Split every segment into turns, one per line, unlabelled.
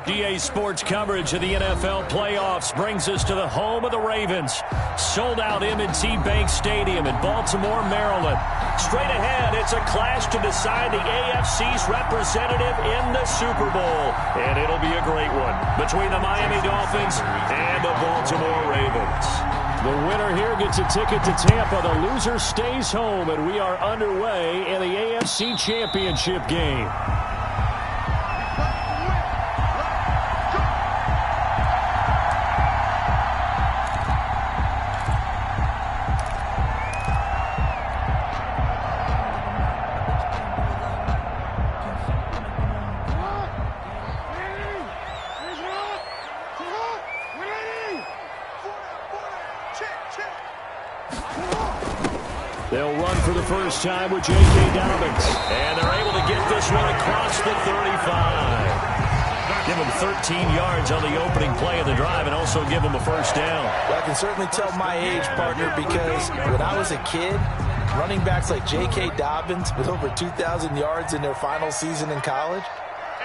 EA Sports coverage of the NFL playoffs brings us to the home of the Ravens. Sold out M&T Bank Stadium in Baltimore, Maryland. Straight ahead, it's a clash to decide the AFC's representative in the Super Bowl. And it'll be a great one between the Miami Dolphins and the Baltimore Ravens. The winner here gets a ticket to Tampa. The loser stays home, and we are underway in the AFC Championship game. They'll run for the first time with J.K. Dobbins. And they're able to get this one across the 35. Give them 13 yards on the opening play of the drive and also give them a first down.
Well, I can certainly tell my age, partner, because when I was a kid, running backs like J.K. Dobbins with over 2,000 yards in their final season in college,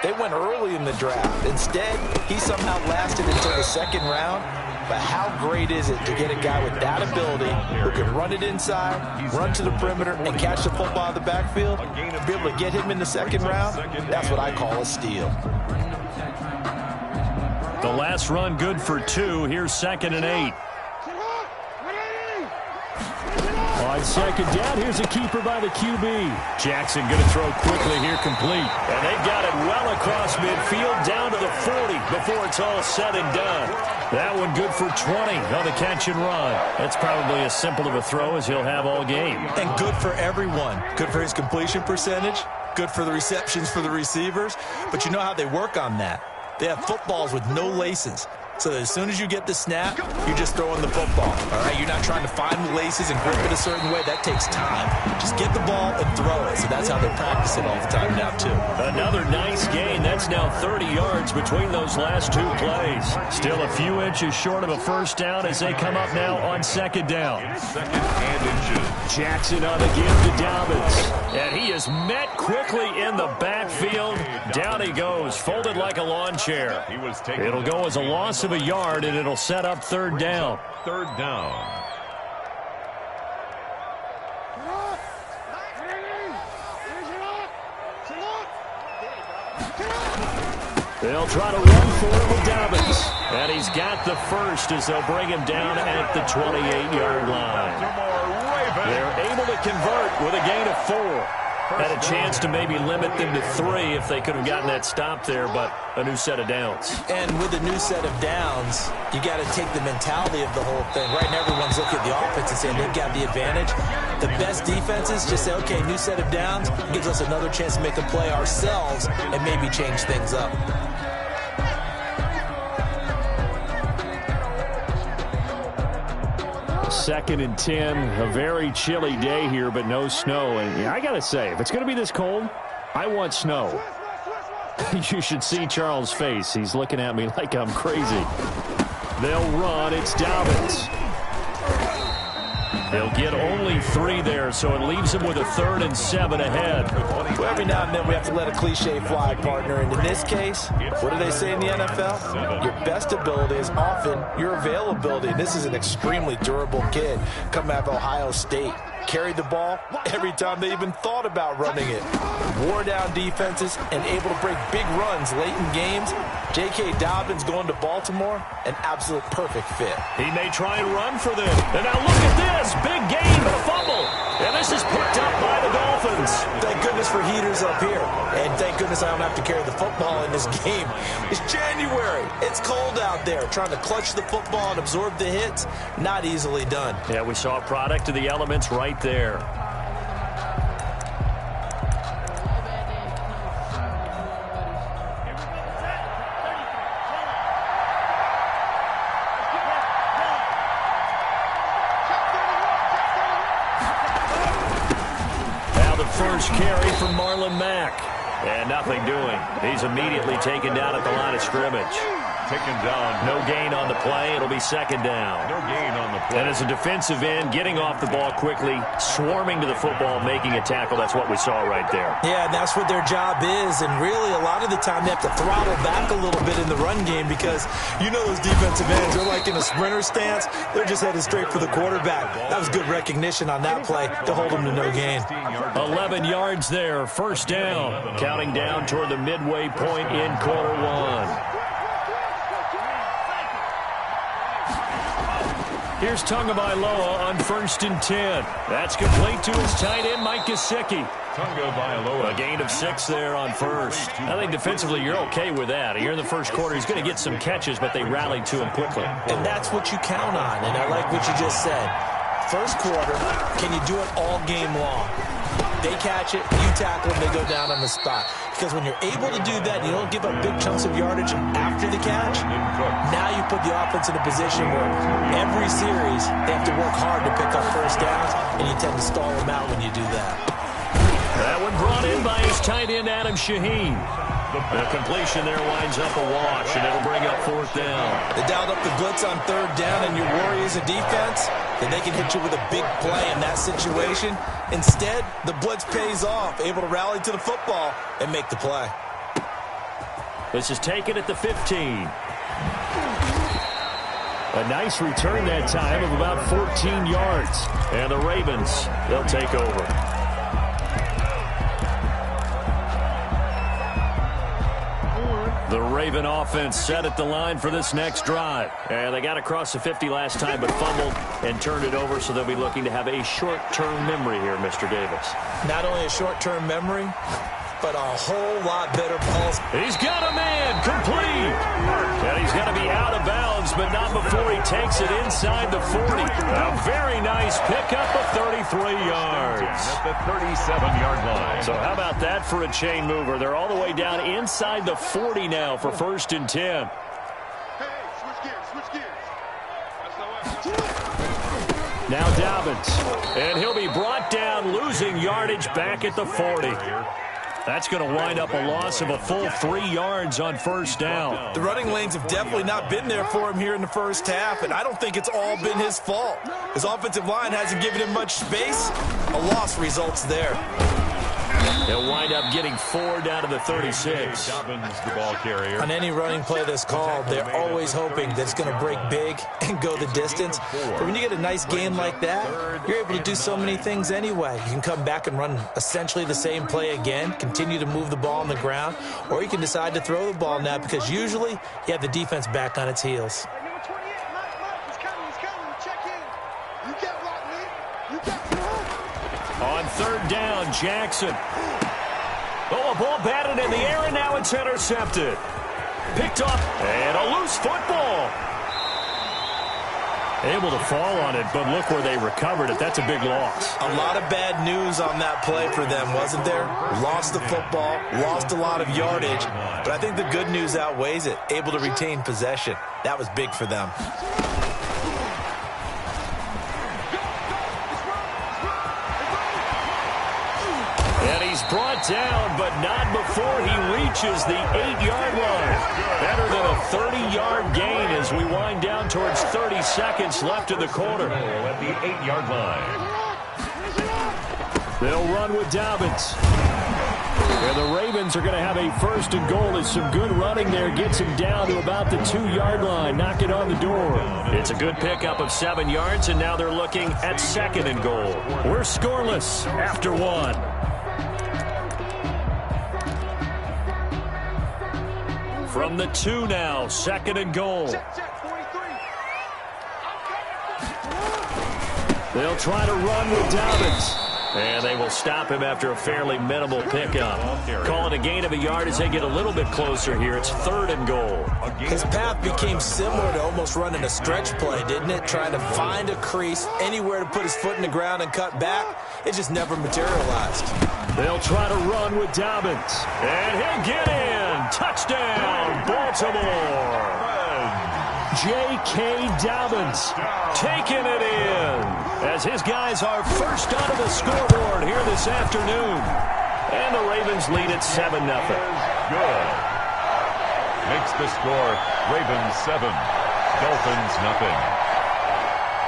they went early in the draft. Instead, he somehow lasted until the second round. But how great is it to get a guy with that ability who can run it inside, run to the perimeter, and catch the football out of the backfield? To be able to get him in the second round, that's what I call a steal.
The last run good for 2. Here's 2nd and 8. On second down, here's a keeper by the QB. Jackson going to throw quickly here, complete. And they've got it well across midfield, down to the 40 before it's all said and done. That one good for 20 on the catch and run. That's probably as simple of a throw as he'll have all game.
And good for everyone. Good for his completion percentage. Good for the receptions for the receivers. But you know how they work on that. They have footballs with no laces. So that as soon as you get the snap, you're just throwing the football. All right, you're not trying to find the laces and grip it a certain way. That takes time. Just get the ball and throw it. So that's how they practice it all the time now, too.
Another nice gain. That's now 30 yards between those last 2 plays. Still a few inches short of a first down as they come up now on second down. Jackson on the give to Dobbins. And he is met quickly in the backfield. Down he goes, folded like a lawn chair. It'll go as a loss of a yard, and it'll set up third down.
Third down.
They'll try to run for it with Dobbins. And he's got the first as they'll bring him down at the 28-yard line. They're able to convert with a gain of 4. Had a chance to maybe limit them to 3 if they could have gotten that stop there, but a new set of downs.
And with a new set of downs, you got to take the mentality of the whole thing. Right now, everyone's looking at the offense and saying they've got the advantage. The best defenses just say, okay, new set of downs gives us another chance to make a play ourselves and maybe change things up.
Second and 10, a very chilly day here, but no snow. And I got to say, if it's going to be this cold, I want snow. You should see Charles' face. He's looking at me like I'm crazy. They'll run. It's Dobbins. They'll get only 3 there, so it leaves them with a 3rd and 7 ahead.
Well, every now and then we have to let a cliche fly, partner. And in this case, what do they say in the NFL? Your best ability is often your availability. And this is an extremely durable kid coming out of Ohio State. Carried the ball every time they even thought about running it. Wore down defenses and able to break big runs late in games. J.K. Dobbins going to Baltimore, an absolute perfect fit.
He may try and run for them. And now look at this. Big gain, but a fumble. And this is picked up by the Dolphins.
Thank goodness for heaters up here. And thank goodness I don't have to carry the football in this game. It's January. It's cold out there. Trying to clutch the football and absorb the hits, not easily done.
Yeah, we saw a product of the elements right there. First carry from Marlon Mack. And nothing doing. He's immediately taken down at the line of scrimmage.
taken down.
No gain on the play. It'll be second down.
No gain on the play.
And as a defensive end, getting off the ball quickly, swarming to the football, making a tackle, that's what we saw right there.
Yeah, and that's what their job is. And really, a lot of the time, they have to throttle back a little bit in the run game because you know those defensive ends, they're like in a sprinter stance. They're just headed straight for the quarterback. That was good recognition on that play to hold them to no gain.
11 yards there, first down. Counting down toward the midway point in quarter one. Here's Tagovailoa on 1st and 10. That's complete to his tight end, Mike Gesicki.
Tagovailoa.
A gain of 6 there on first. I think defensively you're okay with that. Here in the first quarter, he's going to get some catches, but they rallied to him quickly.
And that's what you count on, and I like what you just said. First quarter, can you do it all game long? They catch it, you tackle them, they go down on the spot. Because when you're able to do that, you don't give up big chunks of yardage after the catch. Now you put the offense in a position where every series they have to work hard to pick up first downs, and you tend to stall them out when you do that.
That one brought in by his tight end, Adam Shaheen. The completion there winds up a wash, and it'll bring up 4th down.
They dialed up the blitz on 3rd down, and your worry is a defense, then they can hit you with a big play in that situation. Instead, the blitz pays off, able to rally to the football and make the play.
This is taken at the 15. A nice return that time of about 14 yards. And the Ravens, they'll take over. The Raven offense set at the line for this next drive. And they got across the 50 last time but fumbled and turned it over, so they'll be looking to have a short-term memory here, Mr. Davis.
Not only a short-term memory, but a whole lot better pulse.
He's got a man, complete. And he's going to be out of bounds, but not before he takes it inside the 40. A very nice pickup of 33 yards.
At the 37-yard line.
So how about that for a chain mover? They're all the way down inside the 40 now for 1st and 10. Now Dobbins. And he'll be brought down, losing yardage back at the 40. That's going to wind up a loss of a full 3 yards on 1st down.
The running lanes have definitely not been there for him here in the first half, and I don't think it's all been his fault. His offensive line hasn't given him much space. A loss results there.
They'll wind up getting 4 down to the 36.
Dobbins, the ball carrier.
On any running play that's called, they're always hoping that it's going to break big and go the distance. But when you get a nice gain like that, you're able to do so many things anyway. You can come back and run essentially the same play again, continue to move the ball on the ground, or you can decide to throw the ball now because usually you have the defense back on its heels.
On 3rd down, Jackson. Oh, a ball batted in the air, and now it's intercepted. Picked up, and a loose football. Able to fall on it, but look where they recovered it. That's a big loss.
A lot of bad news on that play for them, wasn't there? Lost the football, lost a lot of yardage, but I think the good news outweighs it. Able to retain possession. That was big for them.
Brought down, but not before he reaches the 8-yard line. Better than a 30-yard gain as we wind down towards 30 seconds left in the quarter.
At the 8-yard line.
They'll run with Dobbins. And the Ravens are going to have a 1st and goal as some good running there gets him down to about the 2-yard line. Knock it on the door. It's a good pickup of 7 yards, and now they're looking at 2nd and goal. We're scoreless after 1. From the 2 now, 2nd and goal. They'll try to run with Dobbins. And they will stop him after a fairly minimal pickup. Call it a gain of a yard as they get a little bit closer here. It's 3rd and goal.
His path became similar to almost running a stretch play, didn't it? Trying to find a crease, anywhere to put his foot in the ground and cut back. It just never materialized.
They'll try to run with Dobbins. And he'll get in. Touchdown, Baltimore. J.K. Dobbins taking it in as his guys are first onto the scoreboard here this afternoon. And the Ravens lead at 7-0.
Good. Makes the score Ravens 7, Dolphins nothing.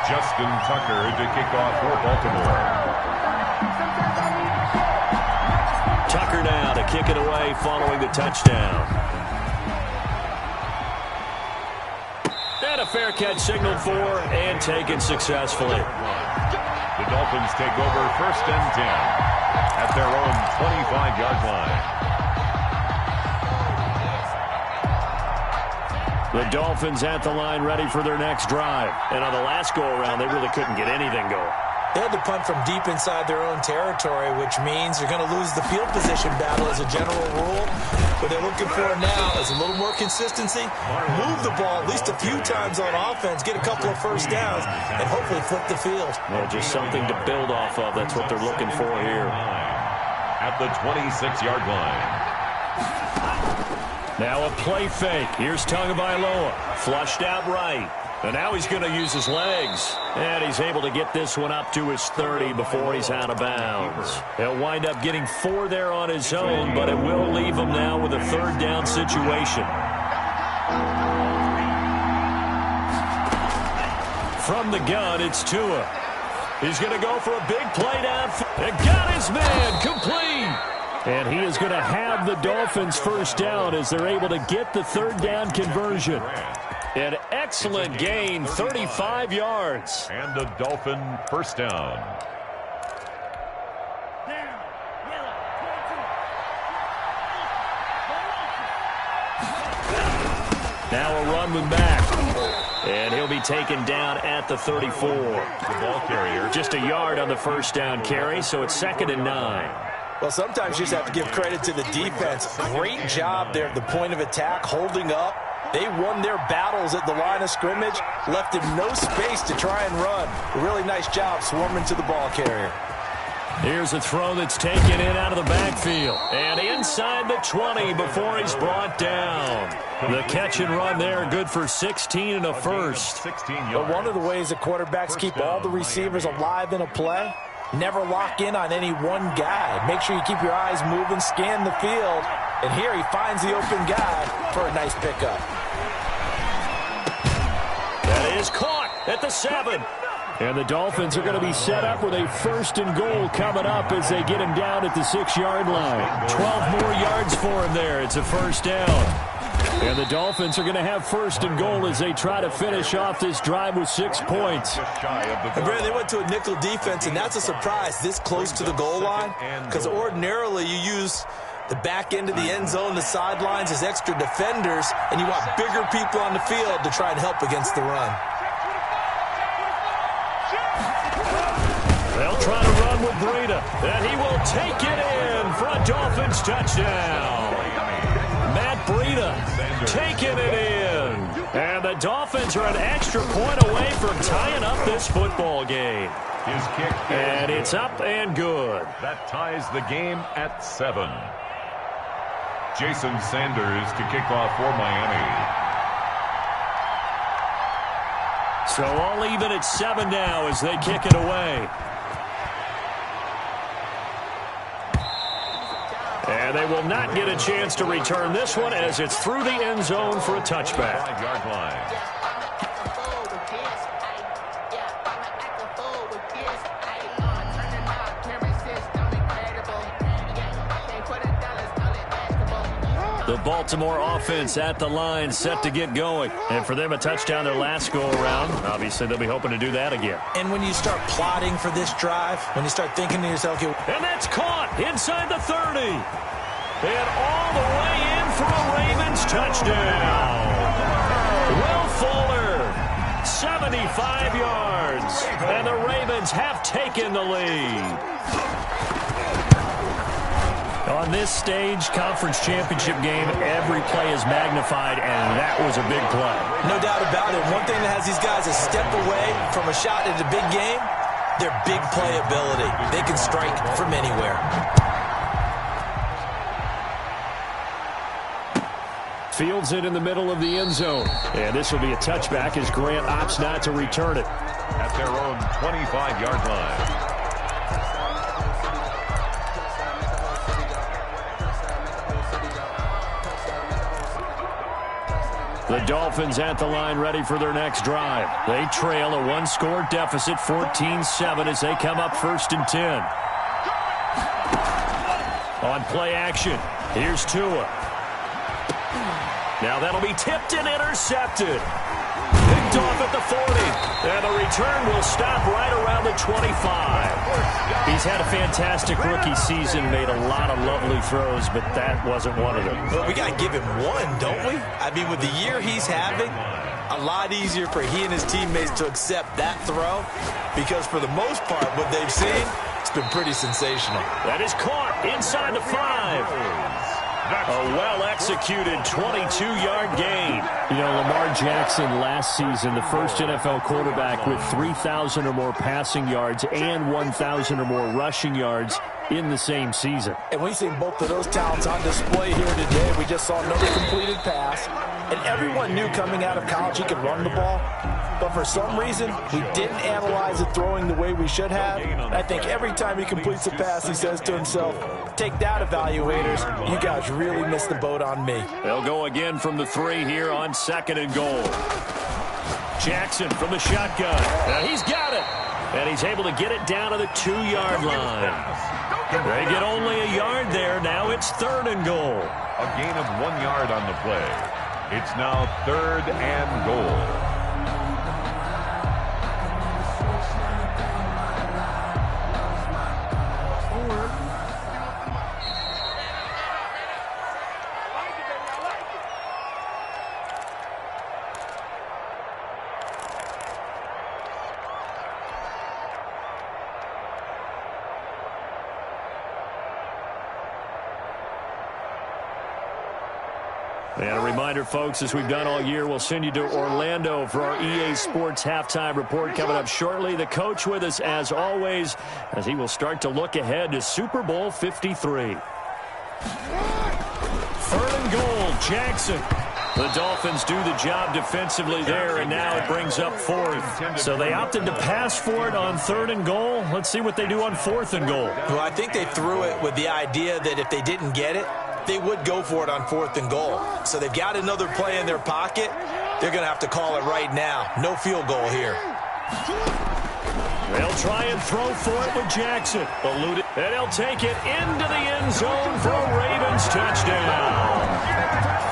Justin Tucker to kick off for Baltimore.
Tucker now to kick it away following the touchdown. And a fair catch signaled for and taken successfully.
The Dolphins take over 1st and 10 at their own 25-yard line.
The Dolphins at the line ready for their next drive. And on the last go-around, they really couldn't get anything going.
They had to punt from deep inside their own territory, which means you're going to lose the field position battle as a general rule. What they're looking for now is a little more consistency, move the ball at least a few times on offense, get a couple of first downs, and hopefully flip the field.
Well, just something to build off of. That's what they're looking for here.
At the 26-yard line.
Now a play fake. Here's Tagovailoa. Flushed out right. And now he's going to use his legs. And he's able to get this one up to his 30 before he's out of bounds. He'll wind up getting 4 there on his own, but it will leave him now with a 3rd down situation. From the gun, it's Tua. He's going to go for a big play downfield. And got his man complete. And he is going to have the Dolphins 1st down as they're able to get the 3rd down conversion. An excellent gain, 35 yards.
And a Dolphin 1st down.
Now a run with Mack. And he'll be taken down at the 34.
The ball carrier.
Just a yard on the 1st down carry, so it's 2nd and 9.
Well, sometimes you just have to give credit to the defense. Great job there at the point of attack, holding up. They won their battles at the line of scrimmage, left him no space to try and run. A really nice job swarming to the ball carrier.
Here's a throw that's taken in out of the backfield. And inside the 20 before he's brought down. The catch and run there, good for 16 and a first.
But one of the ways that quarterbacks keep all the receivers alive in a play, never lock in on any one guy. Make sure you keep your eyes moving, scan the field. And here he finds the open guy for a nice pickup.
That is caught at the 7. And the Dolphins are going to be set up with a 1st and goal coming up as they get him down at the 6-yard line. 12 more yards for him there. It's a 1st down. And the Dolphins are going to have 1st and goal as they try to finish off this drive with 6 points.
And Brad, they went to a nickel defense, and that's a surprise this close to the goal line, because ordinarily you use the back end of the end zone, the sidelines as extra defenders, and you want bigger people on the field to try and help against the run.
They'll try to run with Breida, and he will take it in for a Dolphins touchdown. Matt Breida taking it in. And the Dolphins are an extra point away from tying up this football game.
His kick.
And it's up and good.
That ties the game at 7. Jason Sanders to kick off for Miami.
So all even at 7 now as they kick it away. And they will not get a chance to return this one as it's through the end zone for a touchback.
5-yard line.
The Baltimore offense at the line set to get going. And for them, a touchdown their last go-around. Obviously, they'll be hoping to do that again.
And when you start plotting for this drive, when you start thinking to yourself,
and that's caught inside the 30. And all the way in for a Ravens touchdown. Will Fuller, 75 yards. And the Ravens have taken the lead. On this stage, conference championship game, every play is magnified, and that was a big play.
No doubt about it. One thing that has these guys a step away from a shot at a big game, their big playability. They can strike from anywhere.
Fields it in the middle of the end zone. And this will be a touchback as Grant opts not to return it.
At their own 25-yard line.
The Dolphins at the line ready for their next drive. They trail a one-score deficit, 14-7, as they come up 1st and 10. On play action, here's Tua. Now that'll be tipped and intercepted. Picked off at the 40. And the return will stop right around the 25. He's had a fantastic rookie season, made a lot of lovely throws, but that wasn't one of them.
Well, we got to give him one, don't we? I mean, with the year he's having, a lot easier for he and his teammates to accept that throw, because for the most part, what they've seen, it's been pretty sensational.
That is caught inside the 5. A well-executed 22-yard gain. You know, Lamar Jackson last season, the first NFL quarterback with 3,000 or more passing yards and 1,000 or more rushing yards in the same season.
And we've seen both of those talents on display here today. We just saw another completed pass. And everyone knew coming out of college he could run the ball. But for some reason, we didn't analyze it throwing the way we should have. And I think every time he completes a pass, he says to himself, take that, evaluators. You guys really missed the boat on me.
They'll go again from the 3 here on 2nd and goal. Jackson from the shotgun. Now he's got it. And he's able to get it down to the 2-yard line. They get only a yard there. Now it's 3rd and goal.
A gain of 1 yard on the play. It's now 3rd and goal.
And a reminder, folks, as we've done all year, we'll send you to Orlando for our EA Sports Halftime Report coming up shortly. The coach with us, as always, as he will start to look ahead to Super Bowl 53. 3rd and goal, Jackson. The Dolphins do the job defensively there, and now it brings up 4th. So they opted to pass for it on 3rd and goal. Let's see what they do on 4th and goal.
Well, I think they threw it with the idea that if they didn't get it, they would go for it on 4th and goal. So they've got another play in their pocket. They're going to have to call it right now. No field goal here.
They'll try and throw for it with Jackson. Eluded. And he'll take it into the end zone for a Ravens touchdown.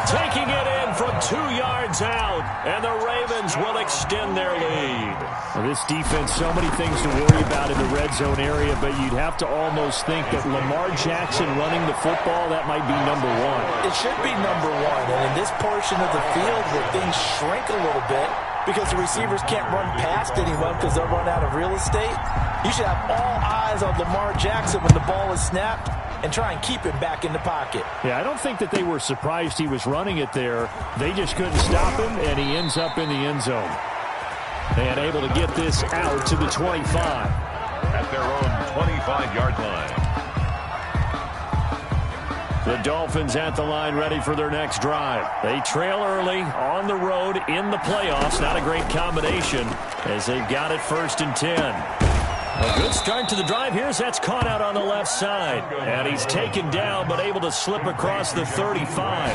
Taking it in from 2 yards out. And the Ravens will extend their lead. Well, this defense, so many things to worry about in the red zone area, but you'd have to almost think that Lamar Jackson running the football, that might be number 1.
It should be number 1. And in this portion of the field where things shrink a little bit, because the receivers can't run past anyone because they'll run out of real estate, you should have all eyes on Lamar Jackson when the ball is snapped and try and keep him back in the pocket.
Yeah, I don't think that they were surprised he was running it there. They just couldn't stop him, and he ends up in the end zone. And able to get this out to the 25.
At their own 25-yard line.
The Dolphins at the line ready for their next drive. They trail early on the road in the playoffs. Not a great combination as they've got it 1st and 10. A good start to the drive here as that's caught out on the left side. And he's taken down but able to slip across the 35.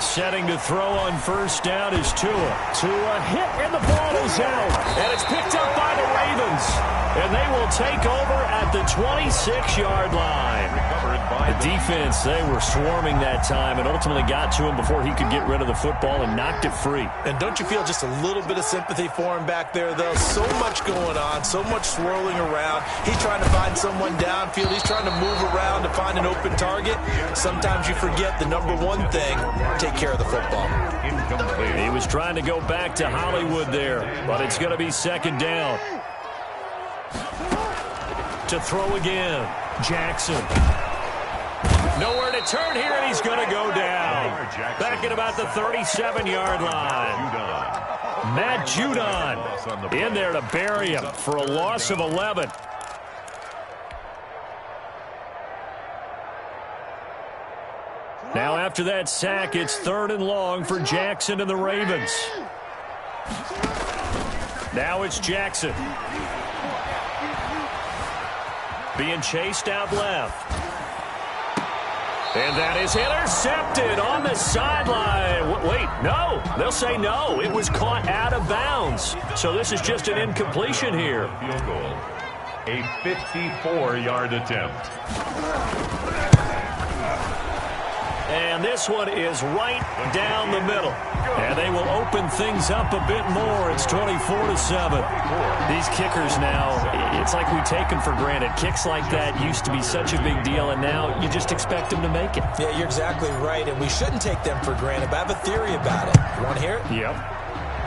Setting to throw on 1st down is Tua. Tua hit and the ball is out. And it's picked up by the Ravens. And they will take over at the 26-yard line. The defense, they were swarming that time and ultimately got to him before he could get rid of the football and knocked it free.
And don't you feel just a little bit of sympathy for him back there, though? So much going on, so much swirling around. He's trying to find someone downfield. He's trying to move around to find an open target. Sometimes you forget the number 1 thing, take care of the football.
He was trying to go back to Hollywood there, but it's going to be 2nd down. To throw again, Jackson. Nowhere to turn here, and he's going to go down. Back at about the 37-yard line. Matt Judon in there to bury him for a loss of 11. Now after that sack, it's 3rd and long for Jackson and the Ravens. Now it's Jackson. Being chased out left. And that is intercepted on the sideline. Wait, no. They'll say no. It was caught out of bounds. So this is just an incompletion here.
Field goal. A 54-yard attempt.
And this one is right down the middle. And they will open things up a bit more. It's 24-7. These kickers now, it's like we take them for granted. Kicks like that used to be such a big deal, and now you just expect them to make it.
Yeah, you're exactly right, and we shouldn't take them for granted, but I have a theory about it. You want to hear it?
Yep.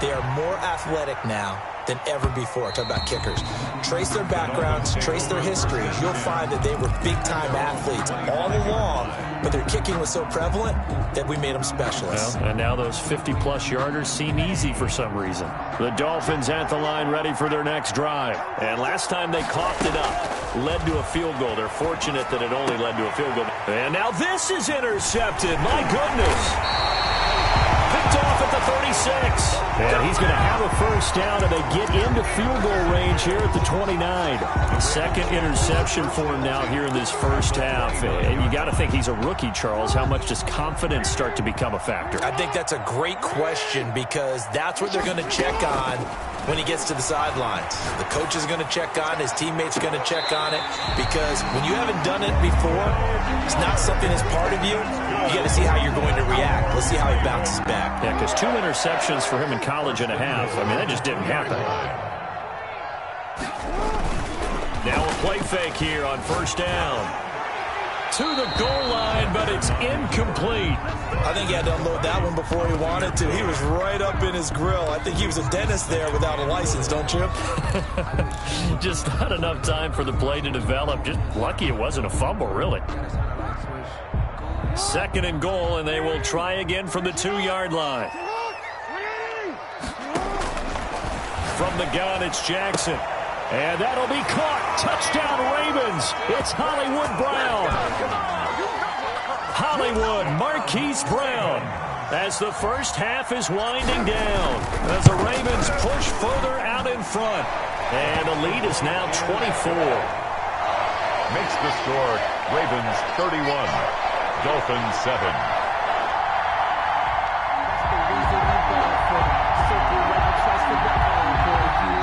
They are more athletic now than ever before. Talk about kickers. Trace their backgrounds, trace their histories. You'll find that they were big-time athletes all along, but their kicking was so prevalent that we made them specialists.
Well, and now those 50-plus yarders seem easy for some reason. The Dolphins at the line ready for their next drive. And last time they coughed it up, led to a field goal. They're fortunate that it only led to a field goal. And now this is intercepted. My goodness. Picked off at the 36. And he's going to have a first down, and they get into field goal range here at the 29. Second interception for him now here in this first half. And you got to think he's a rookie, Charles. How much does confidence start to become a factor?
I think that's a great question because that's what they're going to check on when he gets to the sidelines. The coach is going to check on it. His teammates are going to check on it because when you haven't done it before, it's not something that's part of you. You got to see how you're going to react. Let's see how he bounces back.
Yeah, because 2 interceptions for him in college and a half. I mean, that just didn't happen. Now a play fake here on first down. To the goal line, but it's incomplete.
I think he had to unload that one before he wanted to. He was right up in his grill. I think he was a dentist there without a license, don't you?
Just not enough time for the play to develop. Just lucky it wasn't a fumble, really. Second and goal, and they will try again from the 2-yard line. From the gun, it's Jackson. And that'll be caught. Touchdown, Ravens. It's Hollywood Brown. Hollywood, Marquise Brown. As the first half is winding down. As the Ravens push further out in front. And the lead is now 24.
Makes the score Ravens 31, Dolphins 7.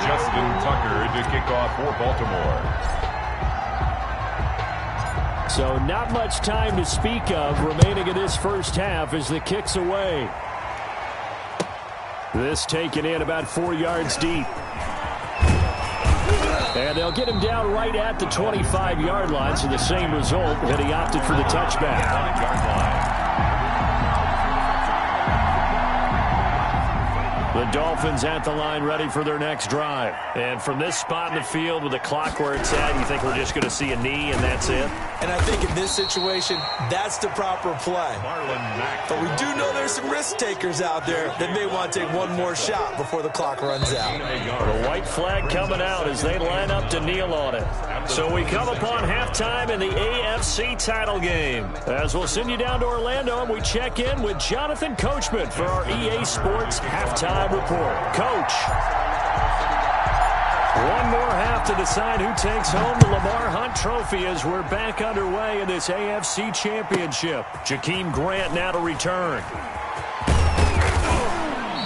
Justin Tucker to kick off for Baltimore.
So not much time to speak of remaining in this first half as the kick's away. This taken in about 4 yards deep. And they'll get him down right at the 25-yard line, so the same result that he opted for the touchback.
9-yard line.
The Dolphins at the line ready for their next drive. And from this spot in the field with the clock where it's at, you think we're just going to see a knee and that's it?
And I think in this situation, that's the proper play. But we do know there's some risk takers out there that may want to take one more shot before the clock runs out.
The white flag coming out as they line up to kneel on it. So we come upon halftime in the AFC title game. As we'll send you down to Orlando and we check in with Jonathan Coachman for our EA Sports halftime report. Coach. One more half to decide who takes home the Lamar Hunt Trophy as we're back underway in this AFC Championship. Jakeem Grant now to return.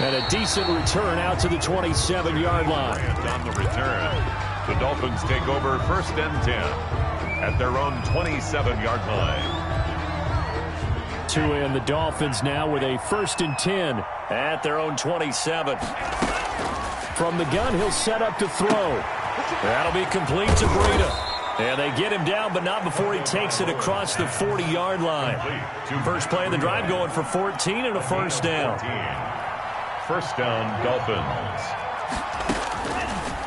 And a decent return out to the 27-yard line.
On the return, the Dolphins take over first and 10 at their own 27-yard line.
And the Dolphins now with a first and 10 at their own 27. From the gun, he'll set up to throw. That'll be complete to Breida. And they get him down, but not before he takes it across the 40-yard line. First play of the drive going for 14 and a first down.
First down, Dolphins.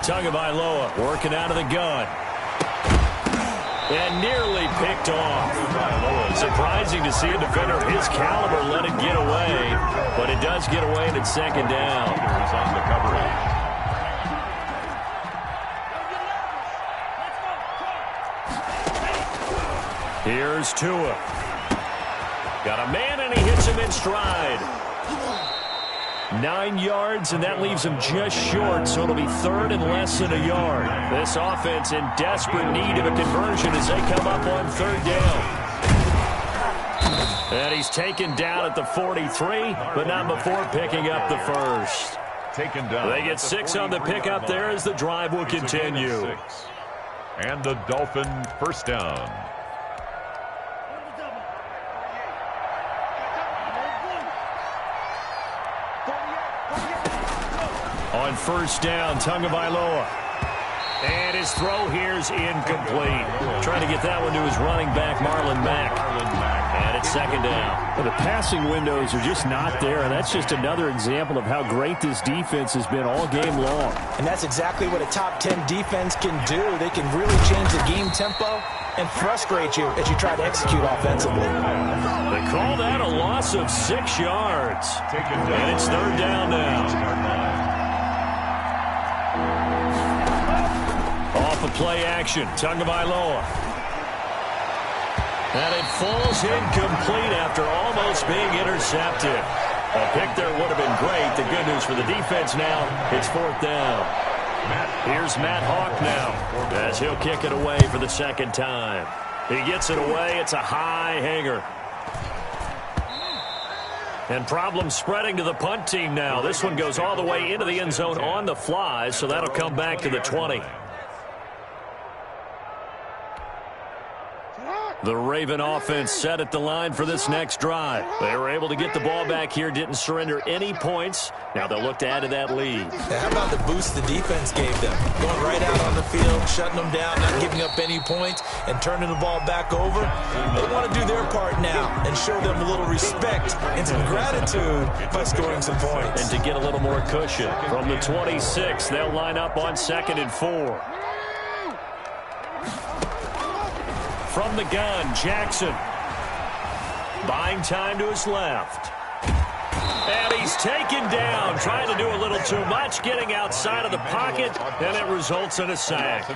Tagovailoa working out of the gun. And nearly picked off. Surprising to see a defender of his caliber let it get away, but it does get away and it's second down.
On the coverage.
Here's Tua. Got a man and he hits him in stride. 9 yards, and that leaves him just short, so it'll be third and less than a yard. This offense in desperate need of a conversion as they come up on third down. And he's taken down at the 43, but not before picking up the first.
Taken down.
They get 6 on the pickup there as the drive will continue.
And the Dolphin first down.
On first down, Tagovailoa. And his throw here is incomplete. Trying to get that one to his running back, Marlon Mack. And it's second down.
Well, the passing windows are just not there, and that's just another example of how great this defense has been all game long.
And that's exactly what a top 10 defense can do. They can really change the game tempo and frustrate you as you try to execute offensively.
They call that a loss of 6 yards. And it's third down now. Off of play action, Tagovailoa. And it falls incomplete after almost being intercepted. A pick there would have been great. The good news for the defense now, it's fourth down. Here's Matt Hawk now as he'll kick it away for the second time. He gets it away. It's a high hanger. And problems spreading to the punt team now. This one goes all the way into the end zone on the fly, so that'll come back to the 20. The Raven offense set at the line for this next drive. They were able to get the ball back here, didn't surrender any points. Now they'll look to add to that lead.
Now, how about the boost the defense gave them? Going right out on the field, shutting them down, not giving up any points, and turning the ball back over. They want to do their part now and show them a little respect and some gratitude by scoring some points.
And to get a little more cushion. From the 26, they'll line up on 2nd and 4. From the gun, Jackson. Buying time to his left. And he's taken down, trying to do a little too much, getting outside of the pocket, and it results in a sack.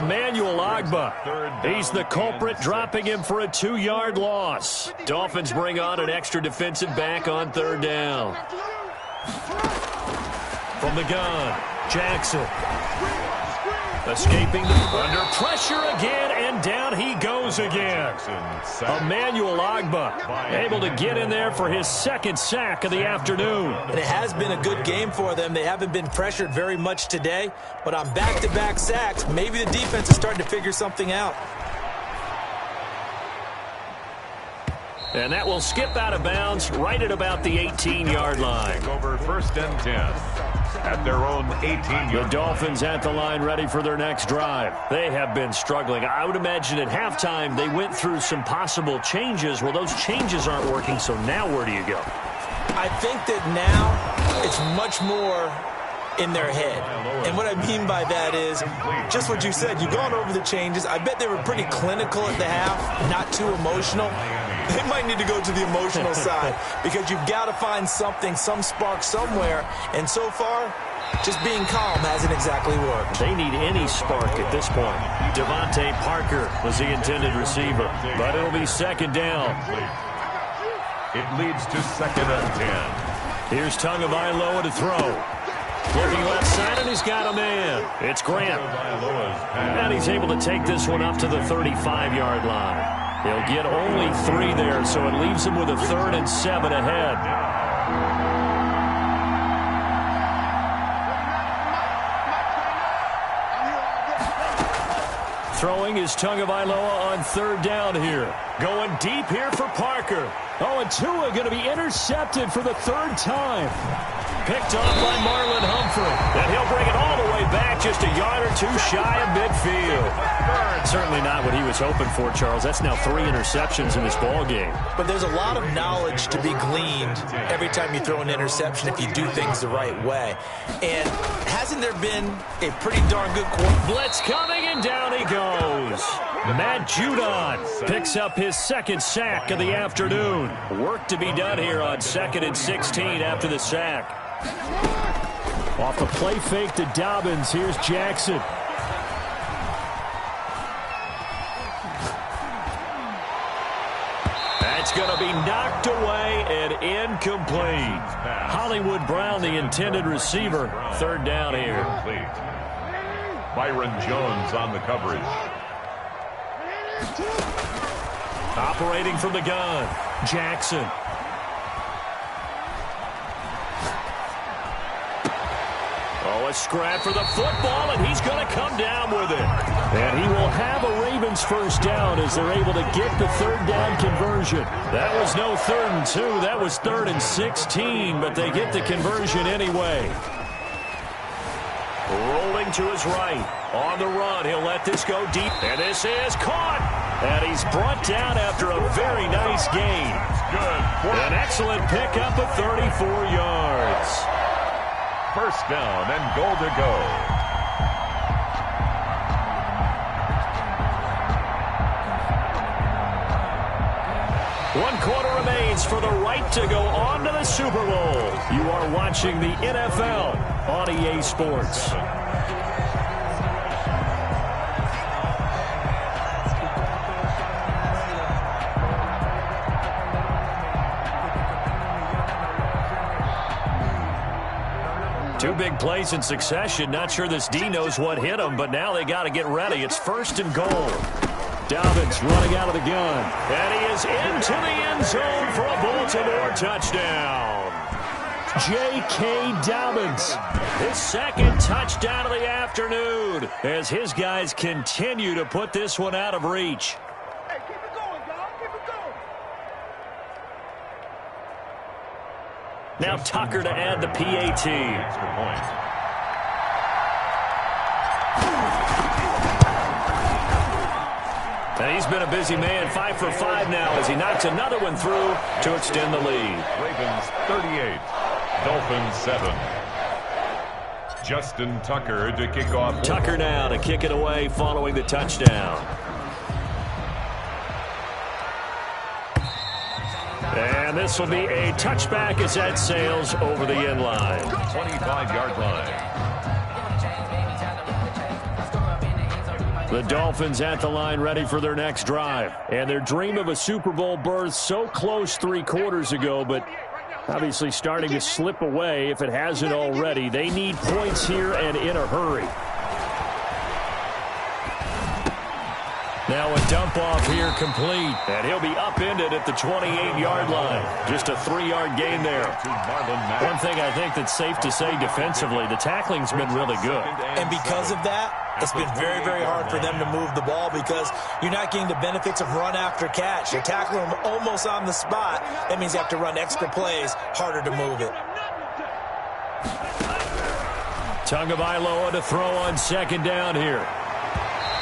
Emmanuel Ogbah, he's the culprit, dropping him for a 2-yard loss. Dolphins bring on an extra defensive back on third down. From the gun, Jackson. Escaping under pressure again, and down he goes again. Emmanuel Ogbah able to get in there for his second sack of the afternoon.
And it has been a good game for them. They haven't been pressured very much today, but on back-to-back sacks, maybe the defense is starting to figure something out.
And that will skip out of bounds right at about the 18-yard line.
Over first and 10 at their own 18-yard.
The Dolphins at the line ready for their next drive. They have been struggling. I would imagine at halftime they went through some possible changes. Well, those changes aren't working, so now where do you go?
I think that now it's much more in their head. And what I mean by that is just what you said. You've gone over the changes. I bet they were pretty clinical at the half, not too emotional. They might need to go to the emotional side because you've got to find something, some spark somewhere. And so far, just being calm hasn't exactly worked.
They need any spark at this point. Devontae Parker was the intended receiver, but it'll be second down.
It leads to 2nd and 10.
Here's Tagovailoa to throw. Looking left side, and he's got a man. It's Grant. And he's able to take this one up to the 35-yard line. He'll get only 3 there, so it leaves him with a 3rd and 7 ahead. Throwing is Tagovailoa on third down here. Going deep here for Parker. Oh, and Tua going to be intercepted for the 3rd time. Picked off by Marlon Humphrey. And he'll bring it all the way back, just a yard or 2 shy of midfield. Certainly not what he was hoping for, Charles. That's now 3 interceptions in this ball game.
But there's a lot of knowledge to be gleaned every time you throw an interception if you do things the right way. And hasn't there been a pretty darn good quarterback?
Blitz coming, and down he goes. Matt Judon picks up his 2nd sack of the afternoon. Work to be done here on 2nd and 16 after the sack.
Off the play fake to Dobbins, here's Jackson.
That's going to be knocked away and incomplete. Hollywood Brown, the intended receiver. 3rd down here.
Byron Jones on the coverage.
Operating from the gun. Jackson. Oh, a scrap for the football, and he's going to come down with it. And he will have a Ravens first down as they're able to get the third down conversion. That was no 3rd and 2. That was 3rd and 16, but they get the conversion anyway. Rolling to his right. On the run, he'll let this go deep. And this is caught. And he's brought down after a very nice gain.
Good.
An excellent pickup of 34 yards.
First down and goal to go.
One quarter remains for the right to go on to the Super Bowl. You are watching the NFL on EA Sports. Two big plays in succession. Not sure this D knows what hit him, but now they got to get ready. It's 1st and goal. Dobbins running out of the gun. And he is into the end zone for a Baltimore touchdown. J.K. Dobbins, his 2nd touchdown of the afternoon as his guys continue to put this one out of reach.
Hey, keep it going, y'all. Keep it going.
Now Tucker to add the PAT.
Extra point.
And he's been a busy man, 5 for 5 now as he knocks another one through to extend the lead.
Ravens 38, Dolphins 7. Justin Tucker to kick off.
Tucker now to kick it away following the touchdown. And this will be a touchback as that sails over the end line.
25-yard line.
The Dolphins at the line ready for their next drive. And their dream of a Super Bowl berth so close 3 quarters ago, but obviously starting to slip away if it hasn't already. They need points here and in a hurry. Now a dump off here complete. And he'll be upended at the 28-yard line. Just a 3-yard gain there. One thing I think that's safe to say defensively, the tackling's been really good.
And because of that, it's been very, very hard for them to move the ball because you're not getting the benefits of run after catch. You're tackling them almost on the spot. That means you have to run extra plays, harder to move it.
Tagovailoa to throw on 2nd down here.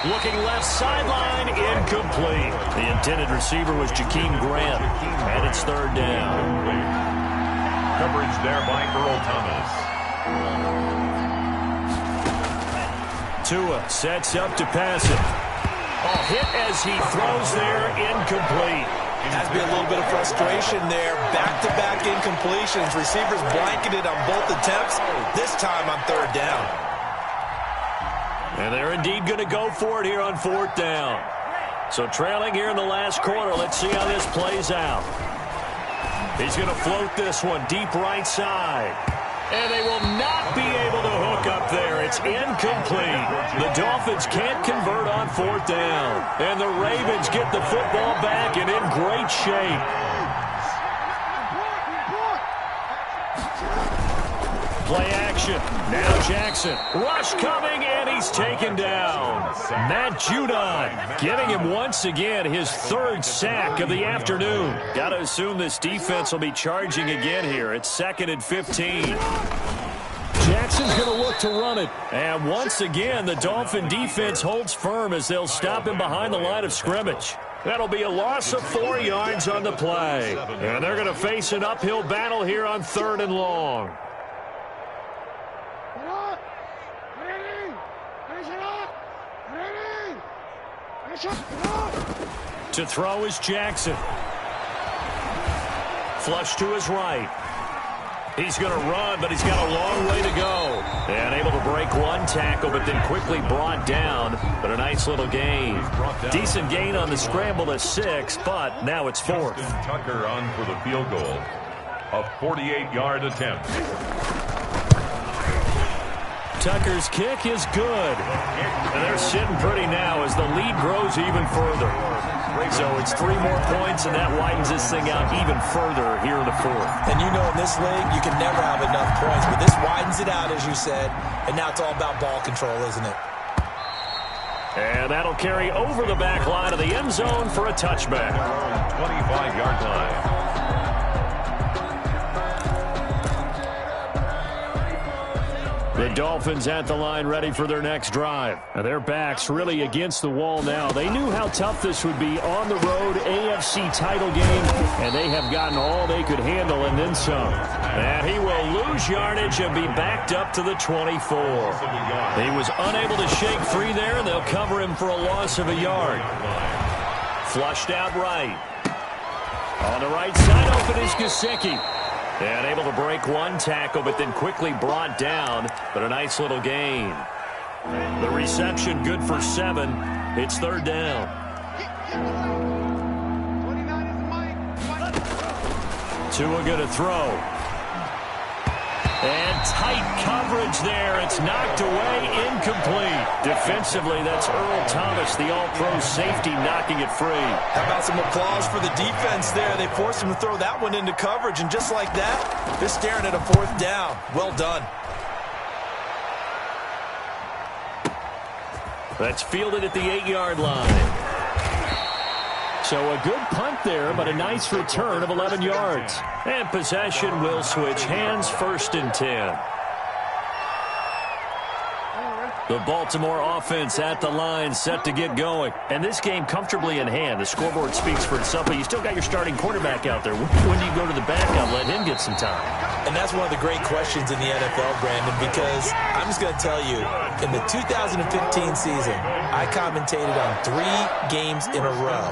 Looking left sideline, incomplete. The intended receiver was Jakeem Grant, and it's 3rd down.
Coverage there by Earl Thomas.
Tua sets up to pass it. Oh, hit as he throws there, incomplete.
Has to be a little bit of frustration there. Back-to-back incompletions. Receivers blanketed on both attempts, this time on 3rd down.
And they're indeed going to go for it here on 4th down. So trailing here in the last quarter. Let's see how this plays out. He's going to float this one deep right side. And they will not be able to hook up there. It's incomplete. The Dolphins can't convert on 4th down. And the Ravens get the football back and in great shape. Play action. Now Jackson. Rush coming, and he's taken down. Matt Judon giving him once again his 3rd sack of the afternoon. Got to assume this defense will be charging again here. It's 2nd and 15. Jackson's going to look to run it. And once again, the Dolphin defense holds firm as they'll stop him behind the line of scrimmage. That'll be a loss of 4 yards on the play. And they're going to face an uphill battle here on 3rd and long. To throw is Jackson. Flush to his right. He's going to run, but he's got a long way to go. And able to break one tackle, but then quickly brought down. But a nice little gain. Decent gain on the scramble to 6, but now it's 4th.
Tucker on for the field goal. A 48-yard attempt.
Tucker's kick is good. And they're sitting pretty now as the lead grows even further. So it's 3 more points, and that widens this thing out even further here in the fourth.
And you know in this league, you can never have enough points, but this widens it out, as you said, and now it's all about ball control, isn't it?
And that'll carry over the back line of the end zone for a touchback.
25-yard line.
The Dolphins at the line ready for their next drive. Now their backs really against the wall now. They knew how tough this would be on the road, AFC title game, and they have gotten all they could handle and then some. And he will lose yardage and be backed up to the 24. He was unable to shake free there, and they'll cover him for a loss of a yard. Flushed out right. On the right side open is Gesicki. And able to break one tackle, but then quickly brought down. But a nice little gain. The reception good for 7. It's third down. Tua going to throw. And tight coverage there. It's knocked away, incomplete. Defensively, that's Earl Thomas, the all-pro safety, knocking it free.
How about some applause for the defense there? They forced him to throw that one into coverage, and just like that, they're staring at a fourth down. Well done.
That's fielded at the 8-yard line. So a good punt there, but a nice return of 11 yards. And possession will switch hands, 1st and 10. The Baltimore offense at the line, set to get going. And this game comfortably in hand. The scoreboard speaks for itself, but you still got your starting quarterback out there. When do you go to the backup, let him get some time?
And that's one of the great questions in the NFL, Brandon, because I'm just going to tell you, in the 2015 season, I commentated on 3 games in a row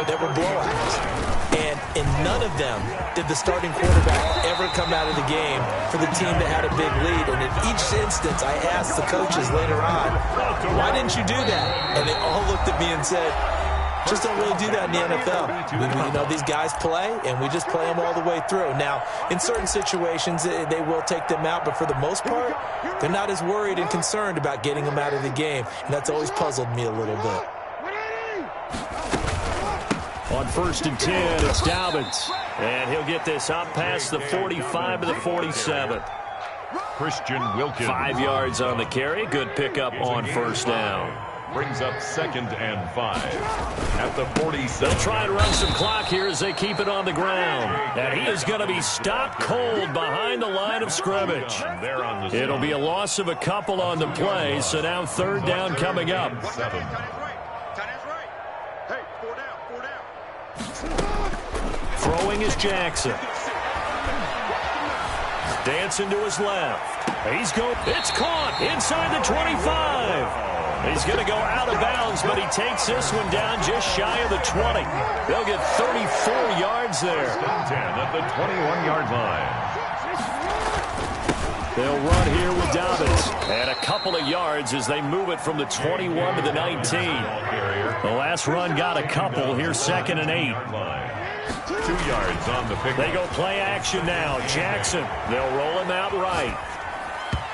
that were blowouts. And in none of them did the starting quarterback ever come out of the game for the team that had a big lead. And in each instance, I asked the coaches later on, why didn't you do that? And they all looked at me and said, just don't really do that in the NFL. You know, these guys play, and we just play them all the way through. Now, in certain situations, they will take them out, but for the most part, they're not as worried and concerned about getting them out of the game, and that's always puzzled me a little bit.
On 1st and 10, it's Dobbins. And he'll get this up past the 45 to the 47.
Christian Wilkins.
5 yards on the carry. Good pickup on 1st down.
Brings up 2nd and 5. At the 47.
They'll try and run some clock here as they keep it on the ground. And he is going to be stopped cold behind the line of scrimmage. It'll be a loss of a couple on the play, so now 3rd down coming up.
7.
Throwing is Jackson. Dancing to his left. It's caught inside the 25. He's going to go out of bounds, but he takes this one down just shy of the 20. They'll get 34 yards there.
10 at the 21-yard line.
They'll run here with Dobbins. And a couple of yards as they move it from the 21 to the 19. The last run got a couple. Here's 2nd and 8.
2 yards on the pick.
They go play action now. Jackson. They'll roll him out right.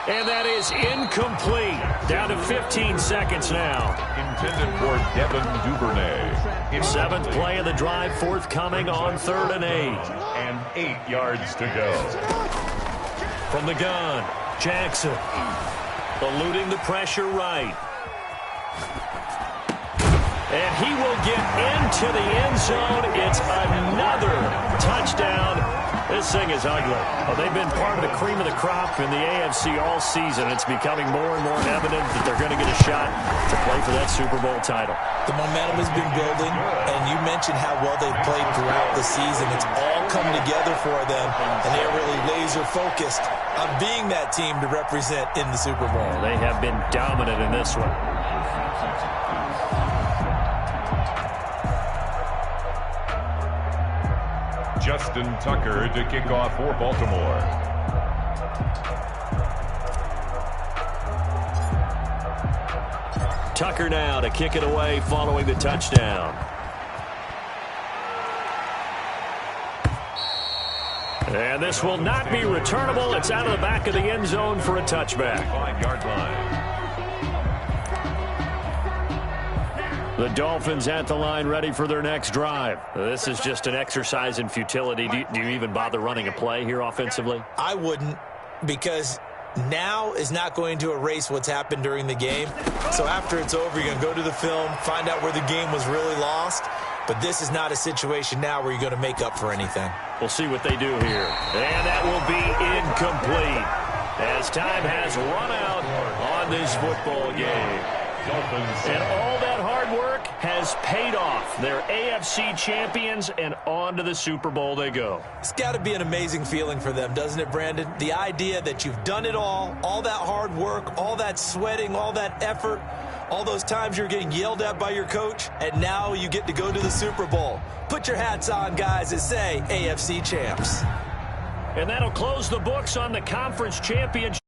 And that is incomplete. Down to 15 seconds now.
Intended for Devin Duvernay.
7th play of the drive, forthcoming on 3rd and 8.
And 8 yards to go.
From the gun, Jackson. Eluding the pressure right. And he will get into the end zone. It's another touchdown. This thing is ugly. Well, they've been part of the cream of the crop in the AFC all season. It's becoming more and more evident that they're going to get a shot to play for that Super Bowl title.
The momentum has been building, and you mentioned how well they've played throughout the season. It's all come together for them, and they're really laser-focused on being that team to represent in the Super Bowl.
They have been dominant in this one.
Justin Tucker to kick off for Baltimore.
Tucker now to kick it away following the touchdown. And this will not be returnable. It's out of the back of the end zone for a touchback.
5-yard line.
The Dolphins at the line ready for their next drive. This is just an exercise in futility. Do you even bother running a play here offensively?
I wouldn't, because now is not going to erase what's happened during the game. So after it's over, you're going to go to the film, find out where the game was really lost. But this is not a situation now where you're going to make up for anything.
We'll see what they do here. And that will be incomplete as time has run out on this football game. And all that hard work has paid off. They're AFC champions, and on to the Super Bowl they go.
It's got to be an amazing feeling for them, doesn't it, Brandon? The idea that you've done it all that hard work, all that sweating, all that effort, all those times you're getting yelled at by your coach, and now you get to go to the Super Bowl. Put your hats on, guys, and say AFC champs.
And that'll close the books on the conference championship.